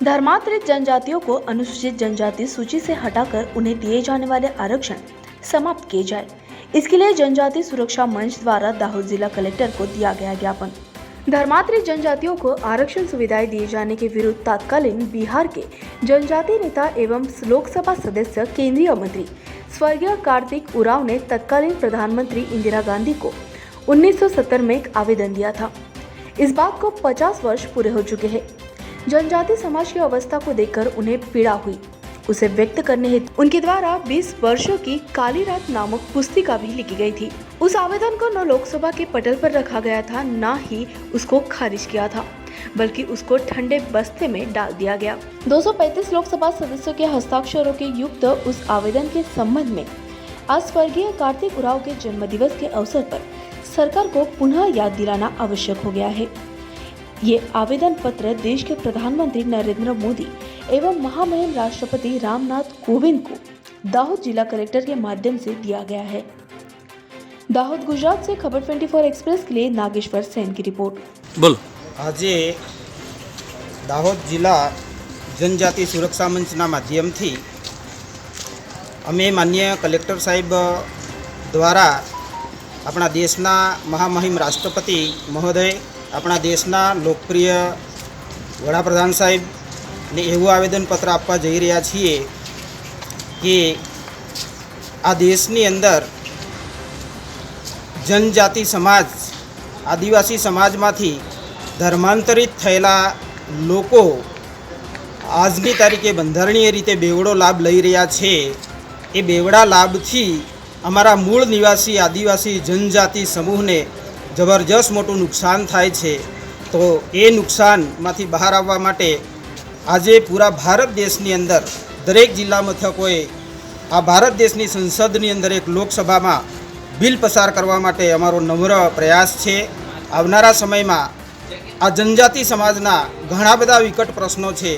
धर्मांतरित जनजातियों को अनुसूचित जनजाति सूची से हटाकर उन्हें दिए जाने वाले आरक्षण समाप्त किए जाए। इसके लिए जनजाति सुरक्षा मंच द्वारा दाहोद जिला कलेक्टर को दिया गया ज्ञापन। धर्मांतरित जनजातियों को आरक्षण सुविधाएं दिए जाने के विरुद्ध तत्कालीन बिहार के जनजाति नेता एवं लोकसभा सदस्य केंद्रीय मंत्री स्वर्गीय कार्तिक उरांव ने तत्कालीन प्रधानमंत्री इंदिरा गांधी को 1970 में एक आवेदन दिया था। इस बात को 50 वर्ष पूरे हो चुके हैं। जनजाति समाज की अवस्था को देखकर उन्हें पीड़ा हुई। उसे व्यक्त करने हेतु उनके द्वारा 20 वर्षों की काली रात नामक पुस्तिका भी लिखी गई थी। उस आवेदन को न लोकसभा के पटल पर रखा गया था, न ही उसको खारिज किया था, बल्कि उसको ठंडे बस्ते में डाल दिया गया। 235 लोकसभा सदस्यों के हस्ताक्षरों के युक्त उस आवेदन के संबंध में आज स्वर्गीय कार्तिक उरांव के जन्मदिवस के अवसर पर सरकार को पुनः याद दिलाना आवश्यक हो गया है। ये आवेदन पत्र देश के प्रधानमंत्री नरेंद्र मोदी एवं महामहिम राष्ट्रपति रामनाथ कोविंद को दाहोद जिला कलेक्टर के माध्यम से दिया गया है। दाहोद गुजरात से खबर 24 एक्सप्रेस के लिए नागेश्वर सेन की रिपोर्ट। बोल आज दाहोद जिला जनजाति सुरक्षा मंचना माध्यम थी अमे माननीय कलेक्टर साहेब द्वारा अपना देशना महामहिम राष्ट्रपति महोदय अपना देशना लोकप्रिय वडाप्रधान साहेब ने एवं आवेदनपत्र आपवा जई रह्या छीए कि आ देशनी अंदर जनजाति समाज आदिवासी समाजमांथी धर्मांतरित थयेला लोको आजनी तारीखे बंधारणीय रीते बेवड़ो लाभ लई रह्या छे। ए बेवड़ा लाभथी अमारा मूळ निवासी आदिवासी जनजाति समूह ने जबरदस्त मोटું नुकसान थाय छे। तो ए नुकसानमांथी बहार आववा माटे आजे पूरा भारत देशनी अंदर दरेक जिल्ला मथकोए आ भारत देशनी संसदनी अंदर एक लोकसभा में बिल पसार करवा माटे अमारो नम्र प्रयास छे। आवनारा समयमां आ जनजाति समाजना घणा बधा विकट प्रश्नों छे